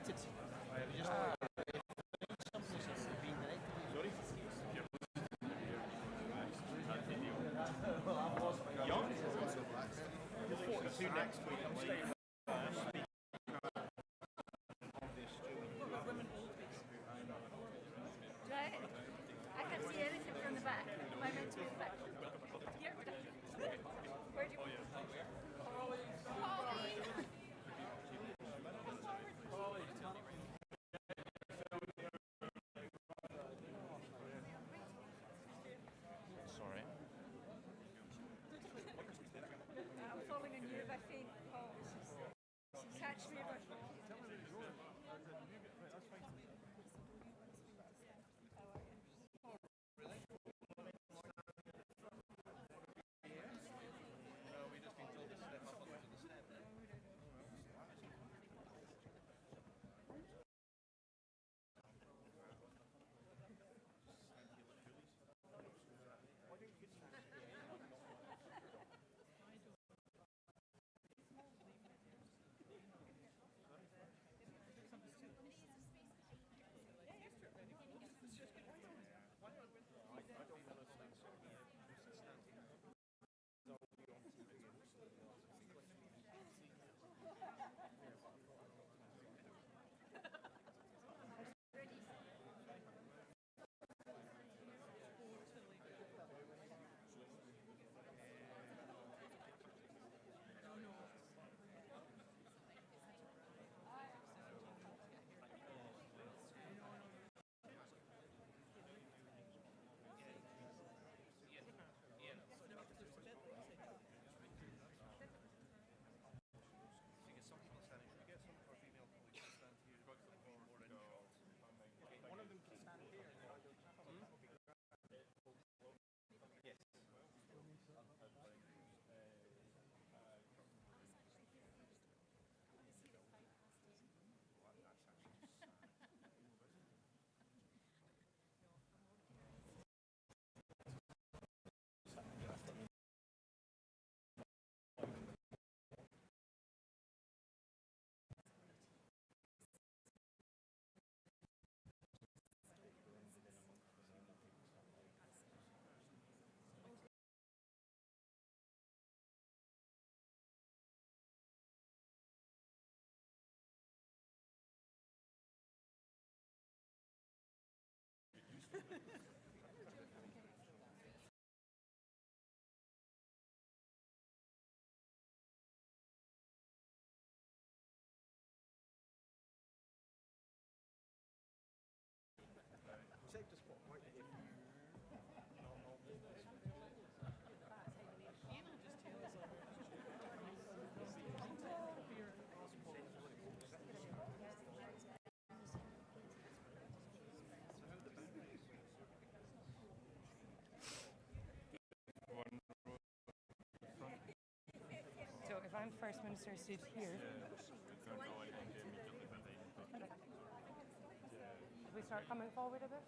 elected. We just some places have been elected. Sorry? Young? 42 next week. I'm staying. I can't see anything from the back. Am I meant to be in the back? Here. Where do you want? Sorry. I'm falling on you if I think Paul. Catch me if I fall. So if I'm First Minister stood here, if we start coming forward a bit?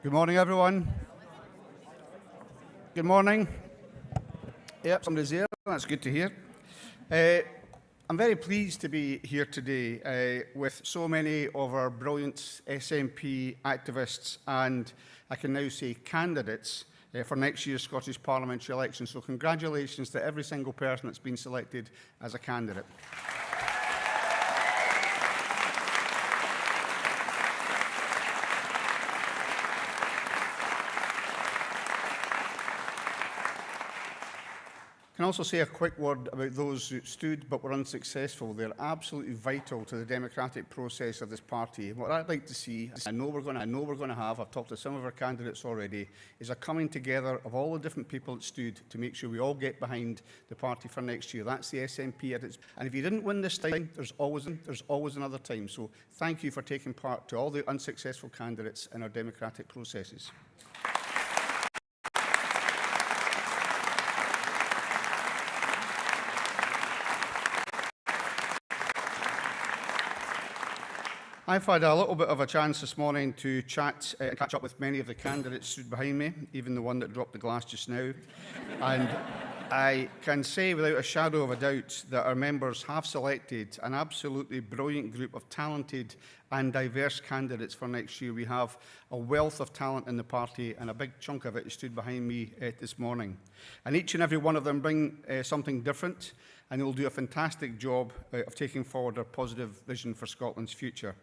Good morning, everyone. Good morning. Yep, somebody's here. That's good to hear. I'm very pleased to be here today with so many of our brilliant SNP activists and, I can now say, candidates for next year's Scottish Parliamentary election. So congratulations to every single person that's been selected as a candidate. I can also say a quick word about those who stood but were unsuccessful. They're absolutely vital to the democratic process of this party. What I'd like to see, I know we're going to have, I've talked to some of our candidates already, is a coming together of all the different people that stood to make sure we all get behind the party for next year. That's the SNP at its. And if you didn't win this time, there's always another time. So thank you for taking part to all the unsuccessful candidates in our democratic processes. I've had a little bit of a chance this morning to chat and catch up with many of the candidates stood behind me, even the one that dropped the glass just now. And I can say without a shadow of a doubt that our members have selected an absolutely brilliant group of talented and diverse candidates for next year. We have a wealth of talent in the party, and a big chunk of it stood behind me this morning. And each and every one of them bring something different, and they will do a fantastic job of taking forward our positive vision for Scotland's future.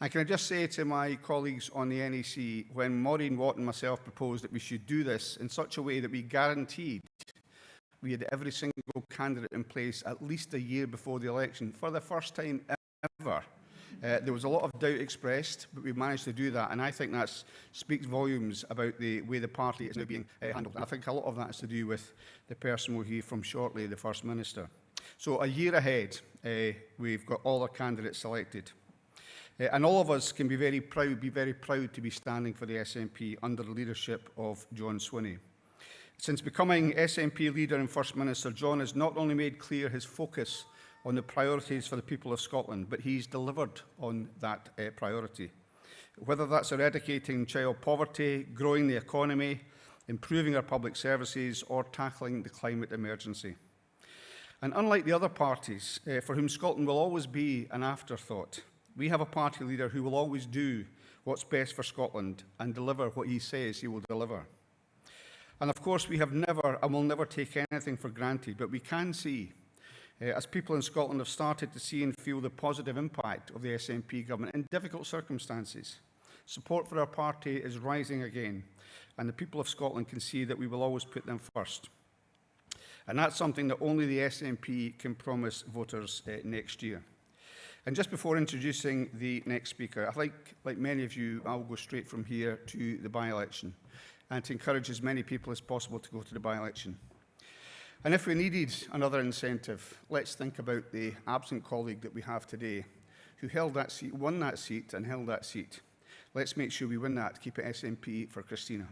And can I just say to my colleagues on the NEC, when Maureen Watt and myself proposed that we should do this in such a way that we guaranteed we had every single candidate in place at least a year before the election, for the first time ever, there was a lot of doubt expressed, but we managed to do that. And I think that speaks volumes about the way the party is now being handled. And I think a lot of that is to do with the person we'll hear from shortly, the First Minister. So a year ahead, we've got all our candidates selected. And all of us can be very proud to be standing for the SNP under the leadership of John Swinney. Since becoming SNP leader and First Minister, John has not only made clear his focus on the priorities for the people of Scotland, but he's delivered on that priority. Whether that's eradicating child poverty, growing the economy, improving our public services, or tackling the climate emergency. And unlike the other parties, for whom Scotland will always be an afterthought, we have a party leader who will always do what's best for Scotland and deliver what he says he will deliver. And of course, we have never and will never take anything for granted, but we can see, as people in Scotland have started to see and feel the positive impact of the SNP government in difficult circumstances, support for our party is rising again, and the people of Scotland can see that we will always put them first. And that's something that only the SNP can promise voters next year. And just before introducing the next speaker, I think, like many of you, I'll go straight from here to the by-election and to encourage as many people as possible to go to the by-election. And if we needed another incentive, let's think about the absent colleague that we have today who held that seat, won that seat and held that seat. Let's make sure we win that to keep it SNP for Christina.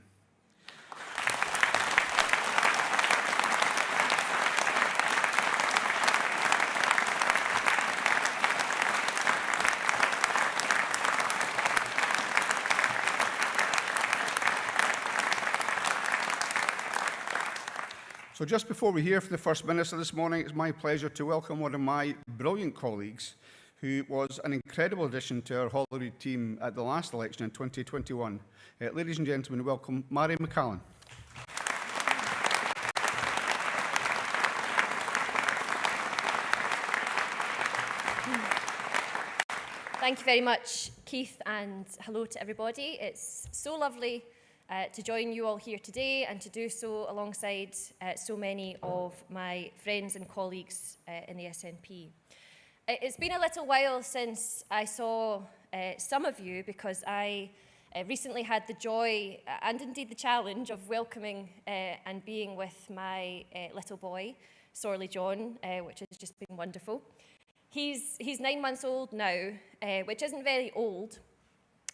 So just before we hear from the First Minister this morning, it's my pleasure to welcome one of my brilliant colleagues who was an incredible addition to our Holyrood team at the last election in 2021. Ladies and gentlemen, welcome Mary McCallan. Thank you very much, Keith, and hello to everybody. It's so lovely to join you all here today and to do so alongside so many of my friends and colleagues in the SNP. It's been a little while since I saw some of you because I recently had the joy and indeed the challenge of welcoming and being with my little boy, Sorley John, which has just been wonderful. He's 9 months old now, which isn't very old.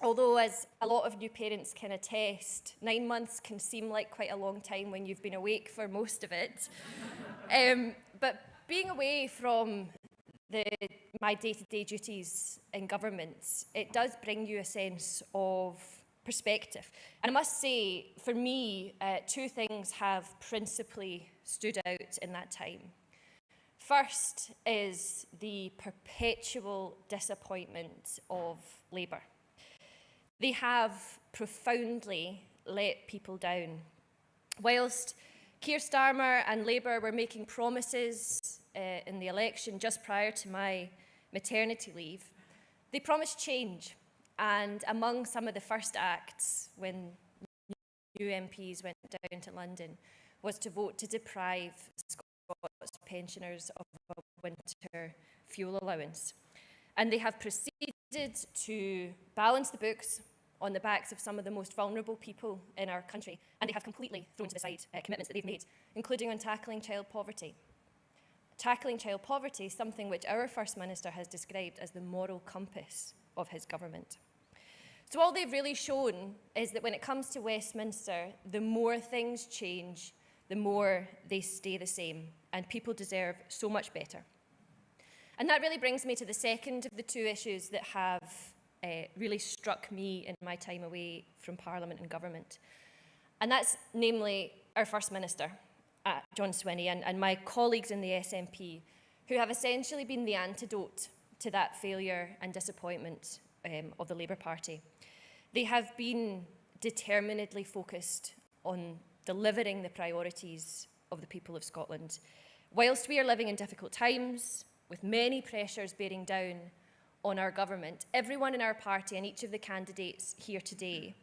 Although, as a lot of new parents can attest, 9 months can seem like quite a long time when you've been awake for most of it. But being away from my day-to-day duties in government, it does bring you a sense of perspective. And I must say, for me, two things have principally stood out in that time. First is the perpetual disappointment of Labour. They have profoundly let people down. Whilst Keir Starmer and Labour were making promises in the election just prior to my maternity leave, they promised change. And among some of the first acts when new MPs went down to London was to vote to deprive Scots pensioners of a winter fuel allowance. And they have proceeded to balance the books on the backs of some of the most vulnerable people in our country, and they have completely thrown to the side commitments that they've made, including on tackling child poverty. Tackling child poverty is something which our First Minister has described as the moral compass of his government. So all they've really shown is that when it comes to Westminster, the more things change, the more they stay the same, and people deserve so much better. And that really brings me to the second of the two issues that have really struck me in my time away from Parliament and government. And that's namely our First Minister, John Swinney, and my colleagues in the SNP, who have essentially been the antidote to that failure and disappointment of the Labour Party. They have been determinedly focused on delivering the priorities of the people of Scotland. Whilst we are living in difficult times, with many pressures bearing down on our government, everyone in our party and each of the candidates here today,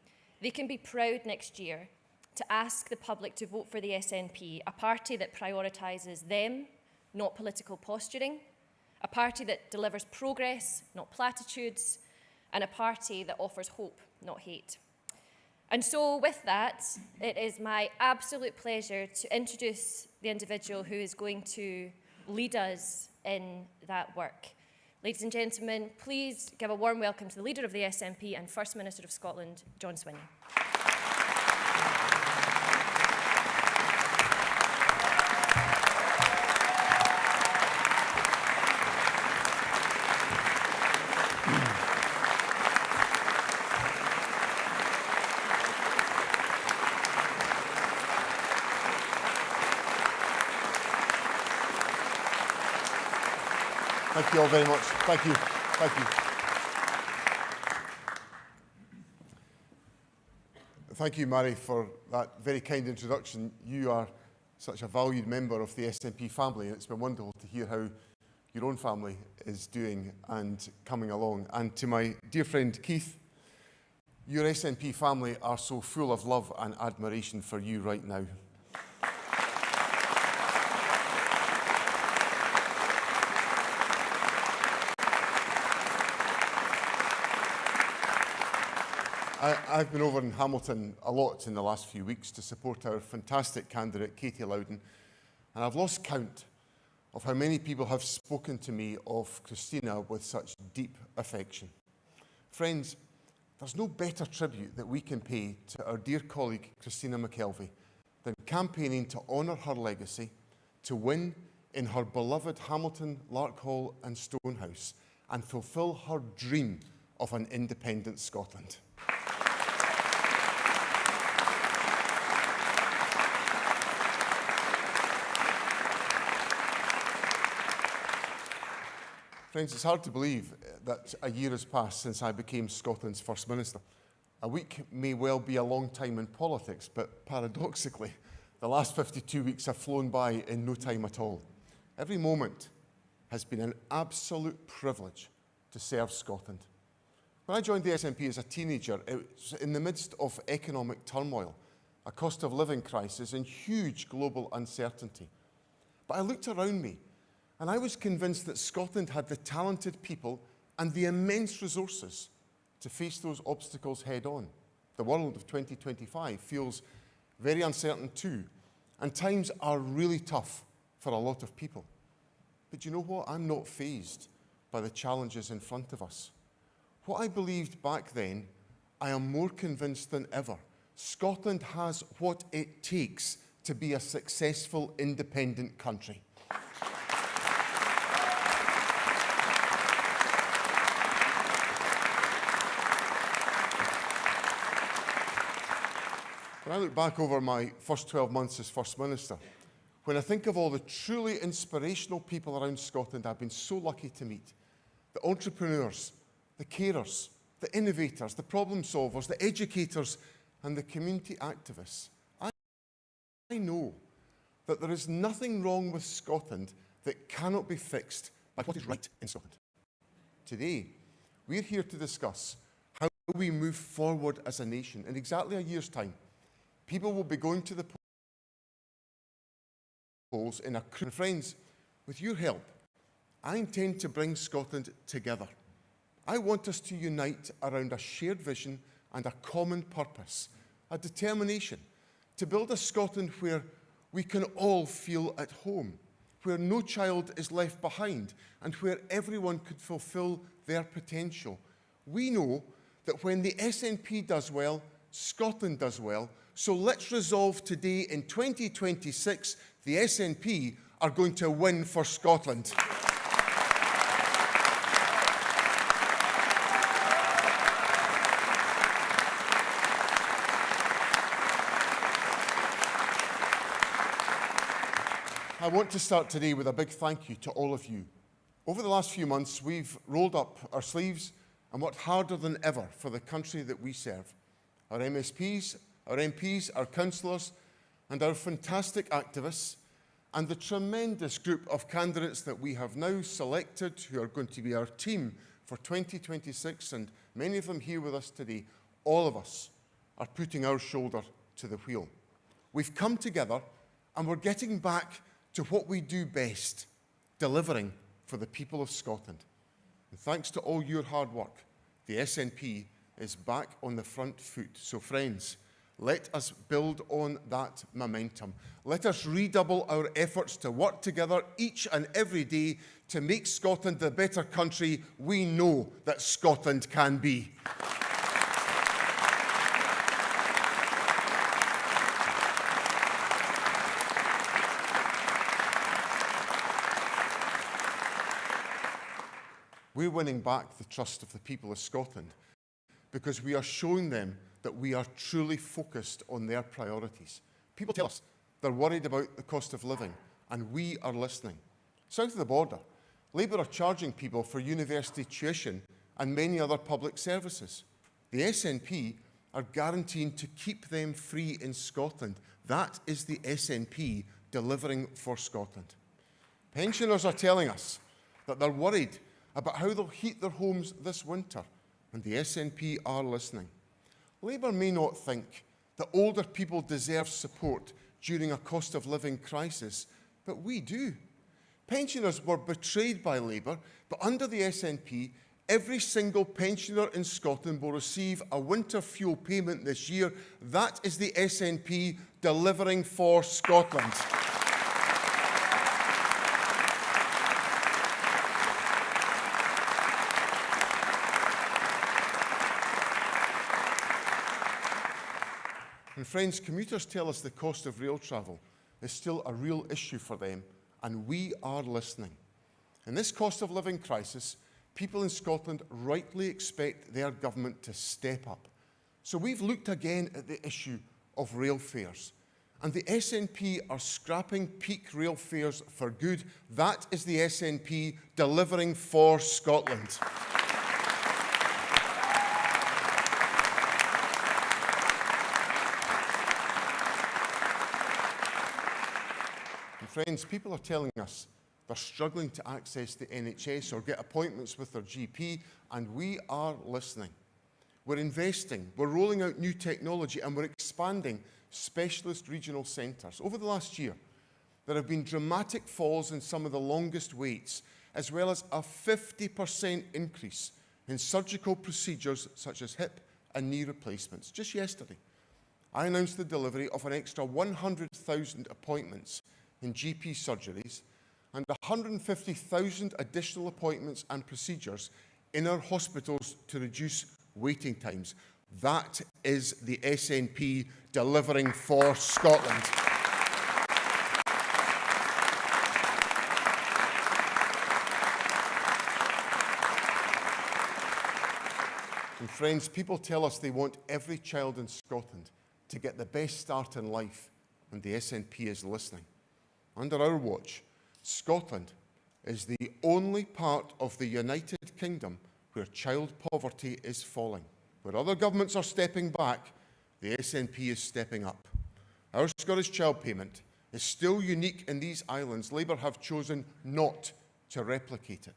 they can be proud next year to ask the public to vote for the SNP, a party that prioritises them, not political posturing, a party that delivers progress, not platitudes, and a party that offers hope, not hate. And so with that, it is my absolute pleasure to introduce the individual who is going to lead us in that work. Ladies and gentlemen, please give a warm welcome to the Leader of the SNP and First Minister of Scotland, John Swinney. Thank you all very much. Thank you. Thank you. Thank you, Mary, for that very kind introduction. You are such a valued member of the SNP family, and it's been wonderful to hear how your own family is doing and coming along. And to my dear friend Keith, your SNP family are so full of love and admiration for you right now. I've been over in Hamilton a lot in the last few weeks to support our fantastic candidate, Katie Loudon, and I've lost count of how many people have spoken to me of Christina with such deep affection. Friends, there's no better tribute that we can pay to our dear colleague, Christina McKelvey, than campaigning to honour her legacy, to win in her beloved Hamilton, Larkhall and Stonehouse, and fulfil her dream of an independent Scotland. Friends, it's hard to believe that a year has passed since I became Scotland's First Minister. A week may well be a long time in politics, but paradoxically, the last 52 weeks have flown by in no time at all. Every moment has been an absolute privilege to serve Scotland. When I joined the SNP as a teenager, it was in the midst of economic turmoil, a cost of living crisis and huge global uncertainty. But I looked around me and I was convinced that Scotland had the talented people and the immense resources to face those obstacles head on. The world of 2025 feels very uncertain too, and times are really tough for a lot of people. But you know what? I'm not fazed by the challenges in front of us. What I believed back then, I am more convinced than ever. Scotland has what it takes to be a successful independent country. When I look back over my first 12 months as First Minister, when I think of all the truly inspirational people around Scotland I've been so lucky to meet, the entrepreneurs, the carers, the innovators, the problem solvers, the educators, and the community activists, I know that there is nothing wrong with Scotland that cannot be fixed by what is right in Scotland. Today, we're here to discuss how we move forward as a nation. In exactly a year's time, people will be going to the polls in a and friends, with your help, I intend to bring Scotland together. I want us to unite around a shared vision and a common purpose, a determination to build a Scotland where we can all feel at home, where no child is left behind, and where everyone could fulfil their potential. We know that when the SNP does well, Scotland does well. So let's resolve today in 2026, the SNP are going to win for Scotland. I want to start today with a big thank you to all of you. Over the last few months, we've rolled up our sleeves and worked harder than ever for the country that we serve. Our MSPs, our MPs, our councillors, and our fantastic activists, and the tremendous group of candidates that we have now selected who are going to be our team for 2026, and many of them here with us today, all of us are putting our shoulder to the wheel. We've come together and we're getting back to what we do best, delivering for the people of Scotland. And thanks to all your hard work, the SNP is back on the front foot. So friends, let us build on that momentum. Let us redouble our efforts to work together each and every day to make Scotland the better country we know that Scotland can be. We're winning back the trust of the people of Scotland because we are showing them that we are truly focused on their priorities. People tell us they're worried about the cost of living, and we are listening. South of the border, Labour are charging people for university tuition and many other public services. The SNP are guaranteeing to keep them free in Scotland. That is the SNP delivering for Scotland. Pensioners are telling us that they're worried about how they'll heat their homes this winter, and the SNP are listening. Labour may not think that older people deserve support during a cost of living crisis, but we do. Pensioners were betrayed by Labour, but under the SNP, every single pensioner in Scotland will receive a winter fuel payment this year. That is the SNP delivering for Scotland. And friends, commuters tell us the cost of rail travel is still a real issue for them, and we are listening. In this cost of living crisis, people in Scotland rightly expect their government to step up. So we've looked again at the issue of rail fares, and the SNP are scrapping peak rail fares for good. That is the SNP delivering for Scotland. Friends, people are telling us they're struggling to access the NHS or get appointments with their GP, and we are listening. We're investing, we're rolling out new technology, and we're expanding specialist regional centres. Over the last year, there have been dramatic falls in some of the longest waits, as well as a 50% increase in surgical procedures such as hip and knee replacements. Just yesterday, I announced the delivery of an extra 100,000 appointments in GP surgeries and 150,000 additional appointments and procedures in our hospitals to reduce waiting times. That is the SNP delivering for Scotland. And friends, people tell us they want every child in Scotland to get the best start in life, and the SNP is listening. Under our watch, Scotland is the only part of the United Kingdom where child poverty is falling. Where other governments are stepping back, the SNP is stepping up. Our Scottish child payment is still unique in these islands. Labour have chosen not to replicate it.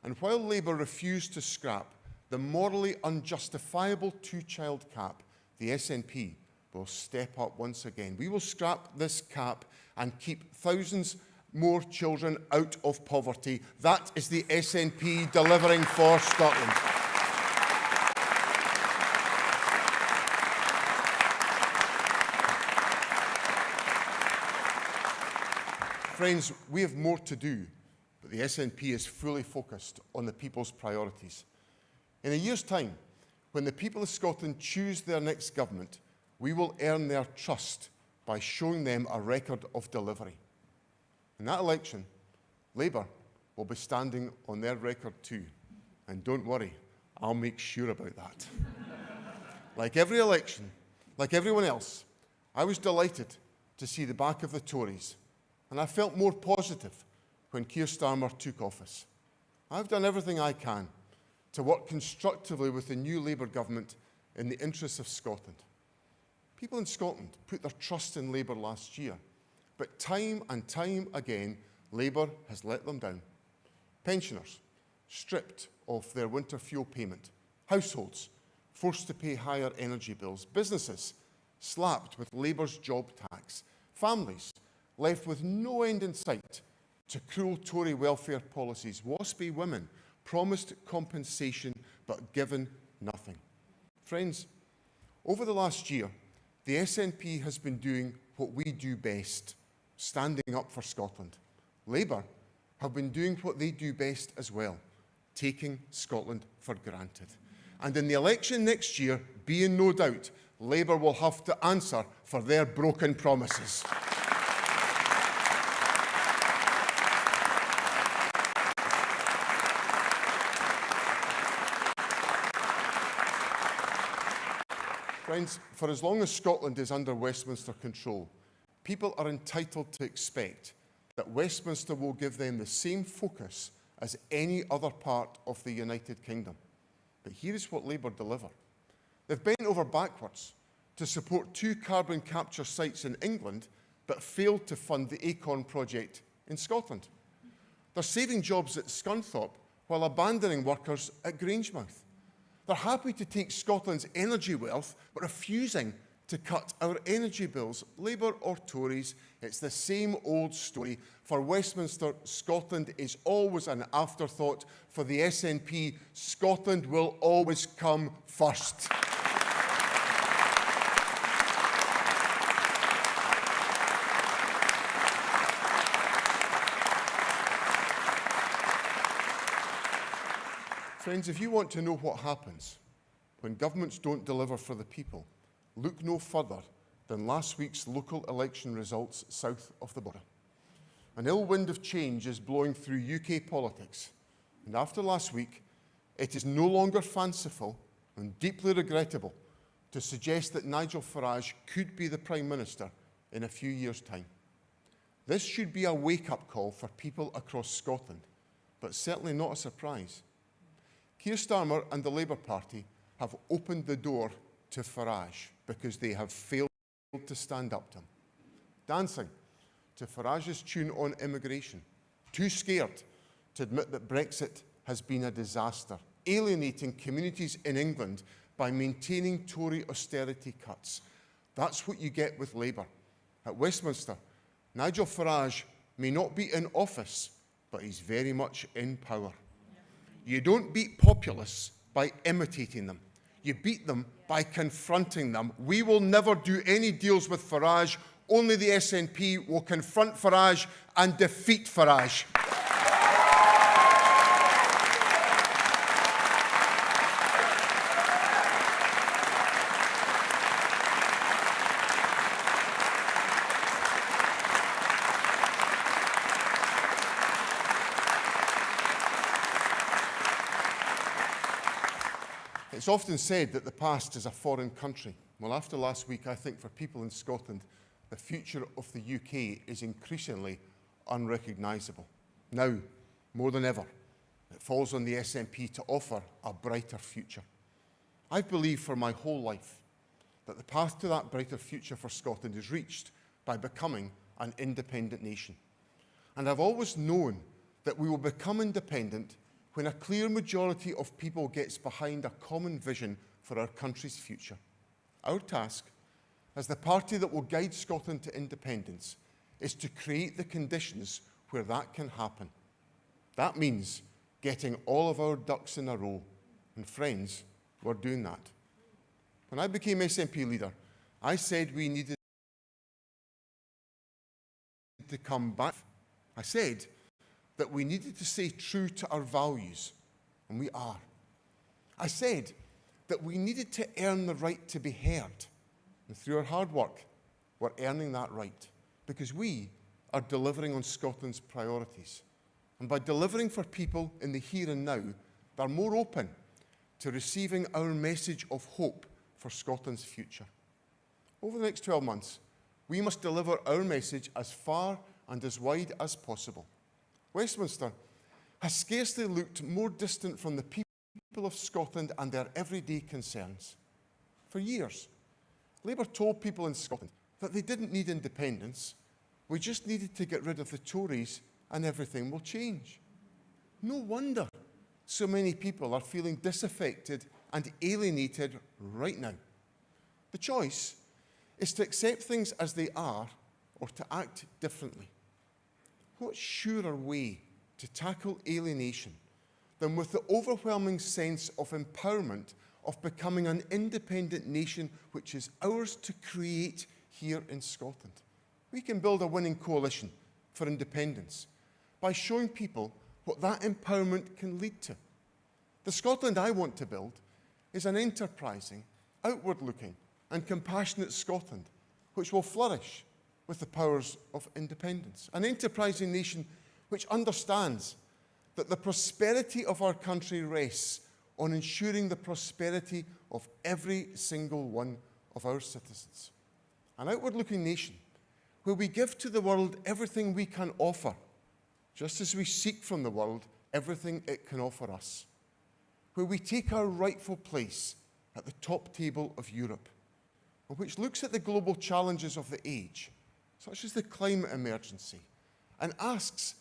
And while Labour refused to scrap the morally unjustifiable two-child cap, the SNP will step up once again. We will scrap this cap and keep thousands more children out of poverty. That is the SNP delivering for Scotland. Friends, we have more to do, but the SNP is fully focused on the people's priorities. In a year's time, when the people of Scotland choose their next government, we will earn their trust by showing them a record of delivery. In that election, Labour will be standing on their record too. And don't worry, I'll make sure about that. Like every election, like everyone else, I was delighted to see the back of the Tories, and I felt more positive when Keir Starmer took office. I've done everything I can to work constructively with the new Labour government in the interests of Scotland. People in Scotland put their trust in Labour last year, but time and time again, Labour has let them down. Pensioners stripped of their winter fuel payment, households forced to pay higher energy bills, businesses slapped with Labour's job tax, families left with no end in sight to cruel Tory welfare policies, WASPy women promised compensation but given nothing. Friends, over the last year, the SNP has been doing what we do best, standing up for Scotland. Labour have been doing what they do best as well, taking Scotland for granted. And in the election next year, be in no doubt, Labour will have to answer for their broken promises. Friends, for as long as Scotland is under Westminster control, people are entitled to expect that Westminster will give them the same focus as any other part of the United Kingdom. But here is what Labour deliver. They've bent over backwards to support 2 carbon capture sites in England, but failed to fund the Acorn project in Scotland. They're saving jobs at Scunthorpe while abandoning workers at Grangemouth. They're happy to take Scotland's energy wealth, but refusing to cut our energy bills. Labour or Tories, it's the same old story. For Westminster, Scotland is always an afterthought. For the SNP, Scotland will always come first. Friends, if you want to know what happens when governments don't deliver for the people, look no further than last week's local election results south of the border. An ill wind of change is blowing through UK politics, and after last week, it is no longer fanciful and deeply regrettable to suggest that Nigel Farage could be the Prime Minister in a few years' time. This should be a wake-up call for people across Scotland, but certainly not a surprise. Keir Starmer and the Labour Party have opened the door to Farage because they have failed to stand up to him. Dancing to Farage's tune on immigration, too scared to admit that Brexit has been a disaster, alienating communities in England by maintaining Tory austerity cuts. That's what you get with Labour. At Westminster, Nigel Farage may not be in office, but he's very much in power. You don't beat populists by imitating them. You beat them by confronting them. We will never do any deals with Farage. Only the SNP will confront Farage and defeat Farage. It's often said that the past is a foreign country. Well, after last week, I think for people in Scotland, the future of the UK is increasingly unrecognisable. Now, more than ever, it falls on the SNP to offer a brighter future. I've believed for my whole life that the path to that brighter future for Scotland is reached by becoming an independent nation. And I've always known that we will become independent when a clear majority of people gets behind a common vision for our country's future. Our task, as the party that will guide Scotland to independence, is to create the conditions where that can happen. That means getting all of our ducks in a row. And friends, we're doing that. When I became SNP leader, I said we needed to come back. I said that we needed to stay true to our values, and we are. I said that we needed to earn the right to be heard, and through our hard work, we're earning that right, because we are delivering on Scotland's priorities. And by delivering for people in the here and now, they're more open to receiving our message of hope for Scotland's future. Over the next 12 months, we must deliver our message as far and as wide as possible. Westminster has scarcely looked more distant from the people of Scotland and their everyday concerns. For years, Labour told people in Scotland that they didn't need independence, we just needed to get rid of the Tories and everything will change. No wonder so many people are feeling disaffected and alienated right now. The choice is to accept things as they are or to act differently. What surer way to tackle alienation than with the overwhelming sense of empowerment of becoming an independent nation which is ours to create here in Scotland? We can build a winning coalition for independence by showing people what that empowerment can lead to. The Scotland I want to build is an enterprising, outward-looking and compassionate Scotland which will flourish with the powers of independence. An enterprising nation which understands that the prosperity of our country rests on ensuring the prosperity of every single one of our citizens. An outward-looking nation where we give to the world everything we can offer, just as we seek from the world everything it can offer us. Where we take our rightful place at the top table of Europe, and which looks at the global challenges of the age, such as the climate emergency, and asks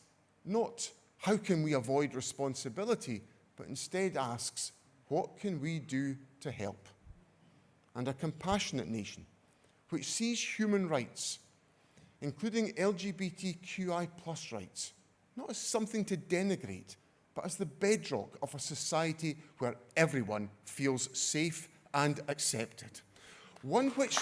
not how can we avoid responsibility, but instead asks what can we do to help. And a compassionate nation which sees human rights, including LGBTQI+ rights, not as something to denigrate, but as the bedrock of a society where everyone feels safe and accepted. One which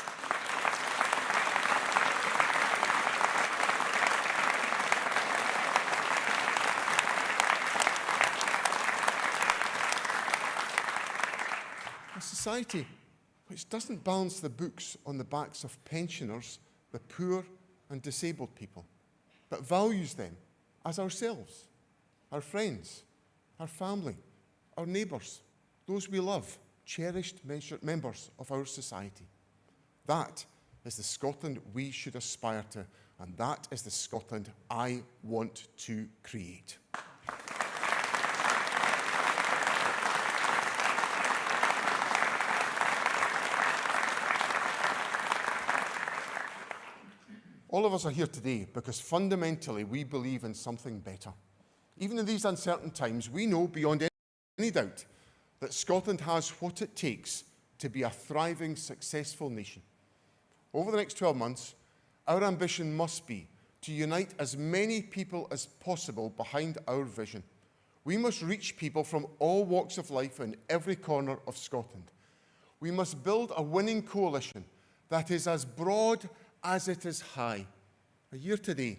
a society which doesn't balance the books on the backs of pensioners, the poor and disabled people, but values them as ourselves, our friends, our family, our neighbours, those we love, cherished members of our society. That is the Scotland we should aspire to, and that is the Scotland I want to create. All of us are here today because fundamentally we believe in something better. Even in these uncertain times, we know beyond any doubt that Scotland has what it takes to be a thriving, successful nation. Over the next 12 months, our ambition must be to unite as many people as possible behind our vision. We must reach people from all walks of life in every corner of Scotland. We must build a winning coalition that is as broad as it is high. A year today,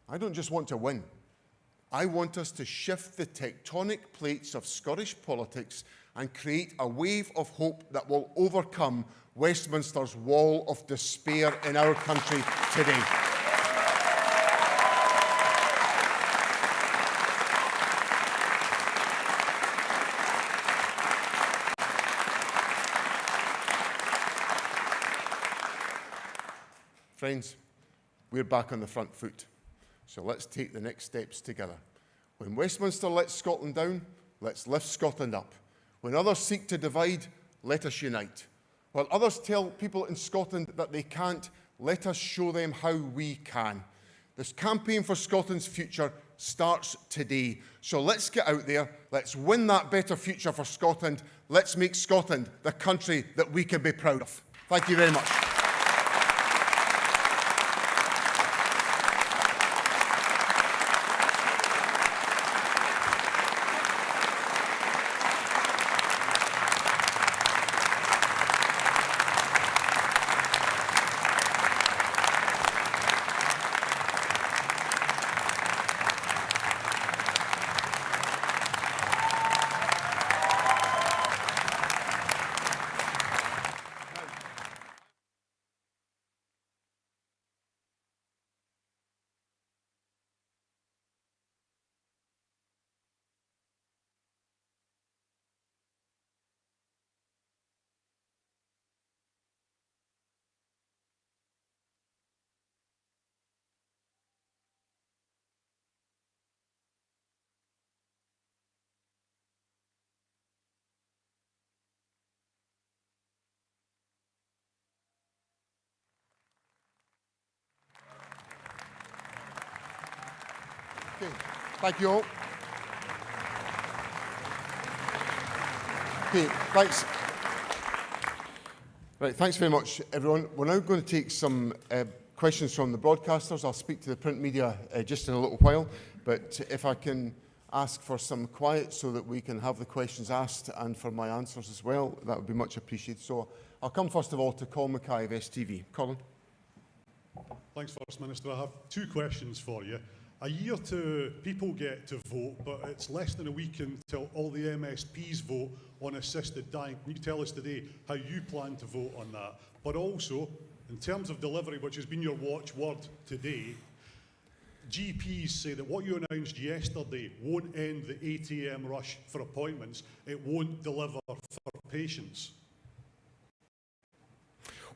I don't just want to win. I want us to shift the tectonic plates of Scottish politics and create a wave of hope that will overcome Westminster's wall of despair in our country today. we're back on the front foot. So let's take the next steps together. When Westminster lets Scotland down, let's lift Scotland up. When others seek to divide, let us unite. While others tell people in Scotland that they can't, let us show them how we can. This campaign for Scotland's future starts today. So let's get out there, let's win that better future for Scotland. Let's make Scotland the country that we can be proud of. Thank you very much. Okay, thank you all. Okay, thanks. Right, thanks very much, everyone. We're now going to take some questions from the broadcasters. I'll speak to the print media just in a little while, but if I can ask for some quiet so that we can have the questions asked and for my answers as well, that would be much appreciated. So I'll come first of all to Colin Mackay of STV. Colin. Thanks, First Minister. I have two questions for you. A year to people get to vote, but it's less than a week until all the MSPs vote on assisted dying. Can you tell us today how you plan to vote on that? But also, in terms of delivery, which has been your watchword today, GPs say that what you announced yesterday won't end the ATM rush for appointments. It won't deliver for patients.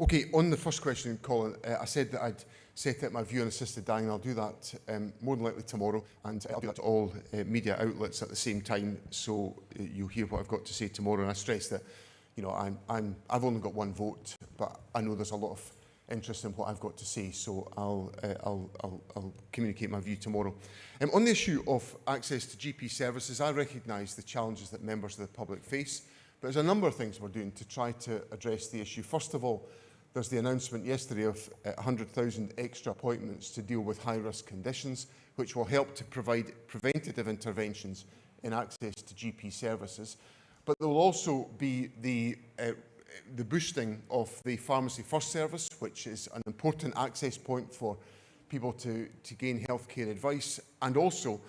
Okay, on the first question, Colin, I said that I'd set out my view on assisted dying. I'll do that more than likely tomorrow, and I'll do that to all media outlets at the same time, so you'll hear what I've got to say tomorrow. And I stress that, you know, I've only got one vote, but I know there's a lot of interest in what I've got to say, so I'll communicate my view tomorrow. On the issue of access to GP services, I recognise the challenges that members of the public face, but there's a number of things we're doing to try to address the issue. First of all, there's the announcement yesterday of 100,000 extra appointments to deal with high-risk conditions, which will help to provide preventative interventions in access to GP services. But there will also be the boosting of the Pharmacy First service, which is an important access point for people to gain healthcare advice, and also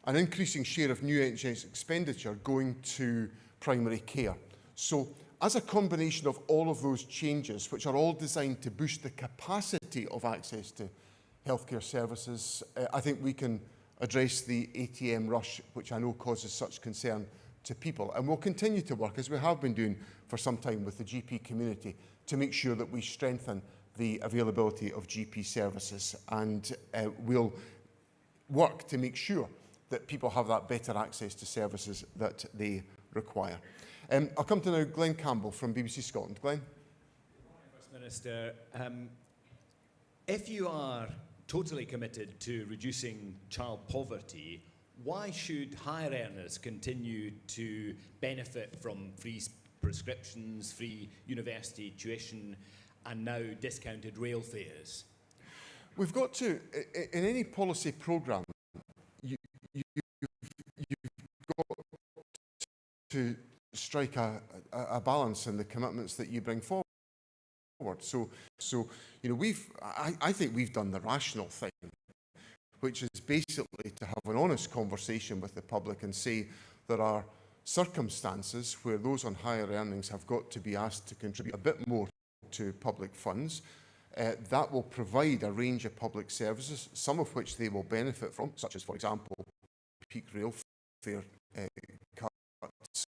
an increasing share of new NHS expenditure going to primary care. So, as a combination of all of those changes, which are all designed to boost the capacity of access to healthcare services, I think we can address the ATM rush, which I know causes such concern to people. And we'll continue to work, as we have been doing for some time, with the GP community to make sure that we strengthen the availability of GP services. And we'll work to make sure that people have that better access to services that they require. I'll come to now Glenn Campbell from BBC Scotland. Glenn. First Minister, if you are totally committed to reducing child poverty, why should higher earners continue to benefit from free prescriptions, free university tuition, and now discounted rail fares? We've got to, in any policy programme, you've got to strike a balance in the commitments that you bring forward. So you know, I think we've done the rational thing, which is basically to have an honest conversation with the public and say there are circumstances where those on higher earnings have got to be asked to contribute a bit more to public funds. That will provide a range of public services, some of which they will benefit from, such as, for example, peak rail fare cuts.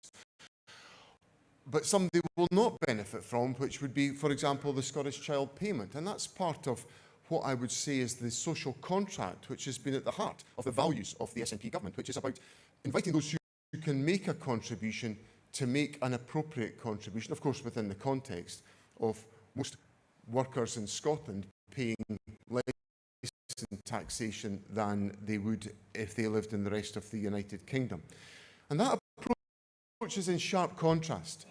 But some they will not benefit from, which would be, for example, the Scottish Child Payment. And that's part of what I would say is the social contract, which has been at the heart of the values of the SNP government, which is about inviting those who can make a contribution to make an appropriate contribution, of course within the context of most workers in Scotland paying less in taxation than they would if they lived in the rest of the United Kingdom. And that approach is in sharp contrast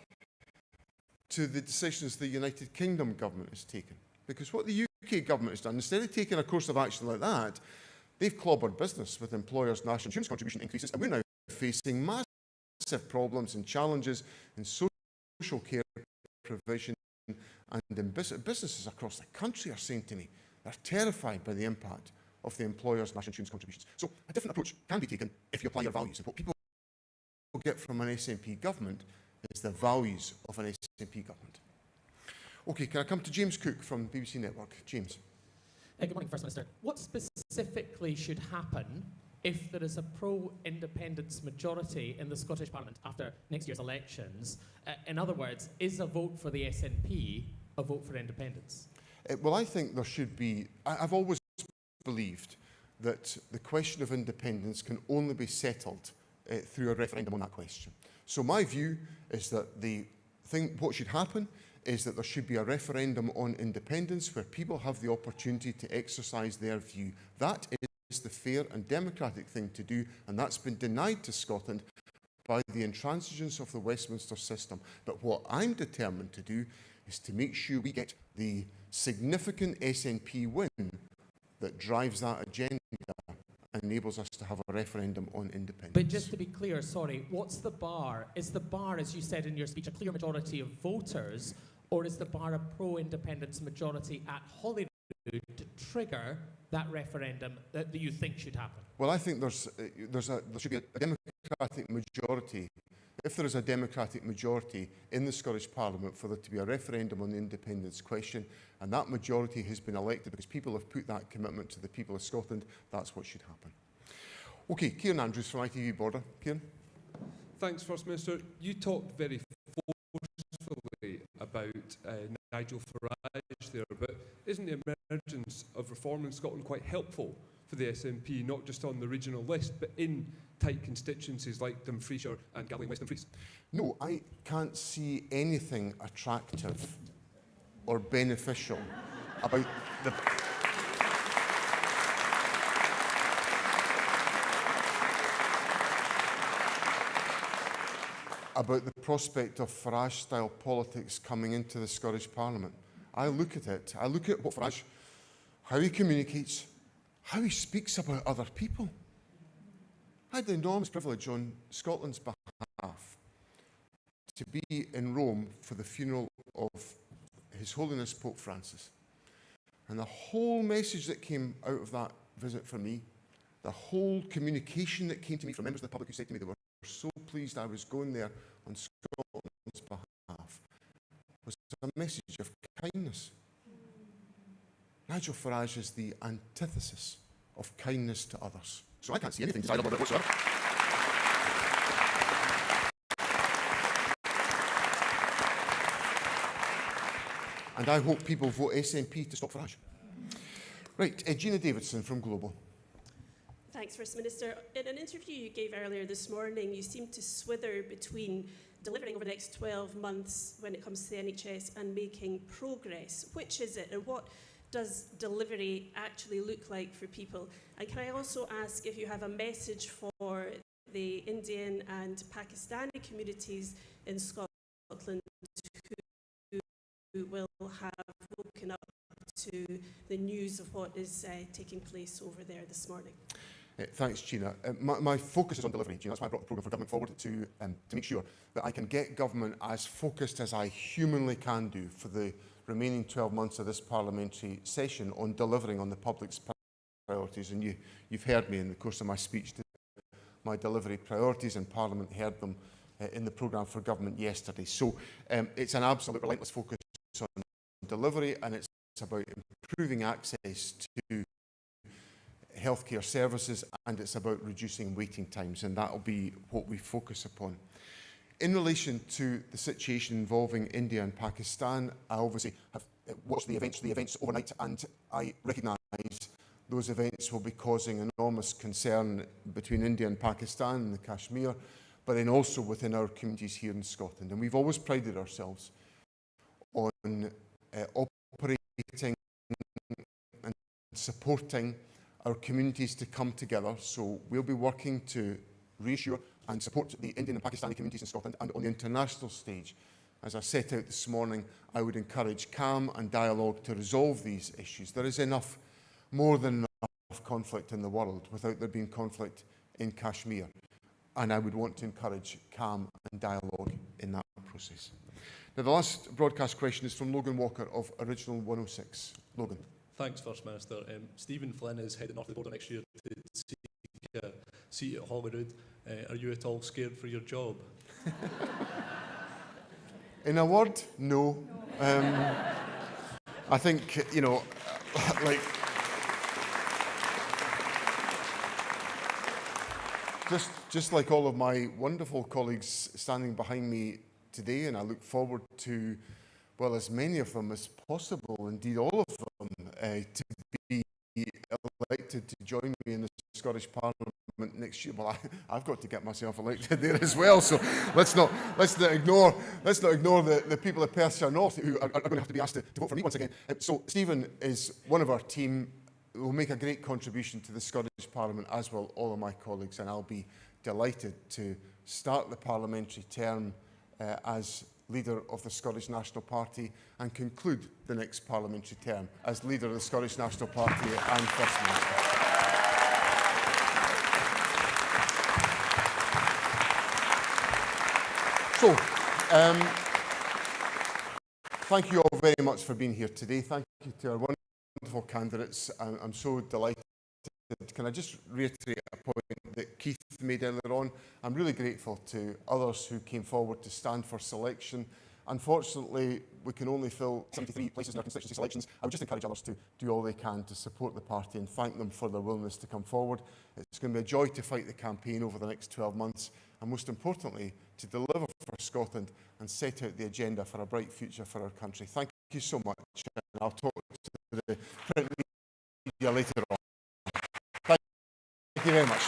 to the decisions the United Kingdom government has taken. Because what the UK government has done, instead of taking a course of action like that, they've clobbered business with employers' national insurance contribution increases, and we're now facing massive problems and challenges in social care provision, and in businesses across the country are saying to me they're terrified by the impact of the employers' national insurance contributions. So a different approach can be taken if you apply your values. And what people get from an SNP government is the values of an SNP government. Okay, can I come to James Cook from BBC Network? James. Good morning, First Minister. What specifically should happen if there is a pro-independence majority in the Scottish Parliament after next year's elections? In other words, is a vote for the SNP a vote for independence? Well, I think there should be... I've always believed that the question of independence can only be settled through a referendum on that question. So my view is that what should happen is that there should be a referendum on independence where people have the opportunity to exercise their view. That is the fair and democratic thing to do, and that's been denied to Scotland by the intransigence of the Westminster system. But what I'm determined to do is to make sure we get the significant SNP win that drives that agenda and enables us to have a referendum on independence. But just to be clear, sorry, what's the bar? Is the bar, as you said in your speech, a clear majority of voters, or is the bar a pro-independence majority at Holyrood to trigger that referendum that you think should happen? Well, I think there should be a democratic majority. If there is a democratic majority in the Scottish Parliament for there to be a referendum on the independence question, and that majority has been elected because people have put that commitment to the people of Scotland, that's what should happen. Okay, Kieran Andrews from ITV Border. Kieran. Thanks, First Minister. You talked very forcefully about Nigel Farage there, but isn't the emergence of reform in Scotland quite helpful for the SNP, not just on the regional list, but in tight constituencies like Dumfriesshire and Galway and West Dumfries? No, I can't see anything attractive or beneficial about the... about the prospect of Farage-style politics coming into the Scottish Parliament. I look at it, I look at what Farage, how he communicates, how he speaks about other people. I had the enormous privilege on Scotland's behalf to be in Rome for the funeral of His Holiness Pope Francis. And the whole message that came out of that visit for me, the whole communication that came to me from members of the public who said to me they were so pleased I was going there on Scotland's behalf, was a message of kindness. Nigel Farage is the antithesis of kindness to others. So I can't see anything desirable about it whatsoever. And I hope people vote SNP to stop Farage. Right, Gina Davidson from Global. Thanks, First Minister. In an interview you gave earlier this morning, you seemed to swither between delivering over the next 12 months when it comes to the NHS and making progress. Which is it, and what does delivery actually look like for people? And can I also ask if you have a message for the Indian and Pakistani communities in Scotland who will have woken up to the news of what is taking place over there this morning? Thanks, Gina. My focus is on delivery, Gina. That's why I brought the programme for government forward to make sure that I can get government as focused as I humanly can do for the remaining 12 months of this parliamentary session on delivering on the public's priorities. And you've heard me in the course of my speech to my delivery priorities, and Parliament heard them in the programme for government yesterday. So it's an absolute relentless focus on delivery, and it's about improving access to healthcare services, and it's about reducing waiting times, and that will be what we focus upon. In relation to the situation involving India and Pakistan, I obviously have watch the events overnight, and I recognise those events will be causing enormous concern between India and Pakistan and the Kashmir, but then also within our communities here in Scotland. And we've always prided ourselves on operating and supporting our communities to come together. So we'll be working to reassure and support the Indian and Pakistani communities in Scotland. And on the international stage, as I set out this morning, I would encourage calm and dialogue to resolve these issues. There is enough, more than enough conflict in the world without there being conflict in Kashmir. And I would want to encourage calm and dialogue in that process. Now, the last broadcast question is from Logan Walker of Original 106. Logan. Thanks, First Minister. Stephen Flynn is heading off the border next year to seek a seat at Holyrood. Are you at all scared for your job? In a word, no. I think, you know, like, just like all of my wonderful colleagues standing behind me today, and I look forward to, well, as many of them as possible, indeed all of them, to be elected to join me in the Scottish Parliament next year. Well, I've got to get myself elected there as well. So let's not ignore the people of Perthshire North who are going to have to be asked to vote for me once again. So Stephen is one of our team. Will make a great contribution to the Scottish Parliament, as will all of my colleagues, and I'll be delighted to start the parliamentary term as leader of the Scottish National Party and conclude the next parliamentary term as leader of the Scottish National Party and First Minister. So, thank you all very much for being here today. Thank you to our wonderful candidates. I'm so delighted. Can I just reiterate a point that Keith made earlier on? I'm really grateful to others who came forward to stand for selection. Unfortunately, we can only fill 73 places in our constituency selections. I would just encourage others to do all they can to support the party and thank them for their willingness to come forward. It's going to be a joy to fight the campaign over the next 12 months and, most importantly, to deliver for Scotland and set out the agenda for a bright future for our country. Thank you so much, and I'll talk to the print media later on. Thank you very much.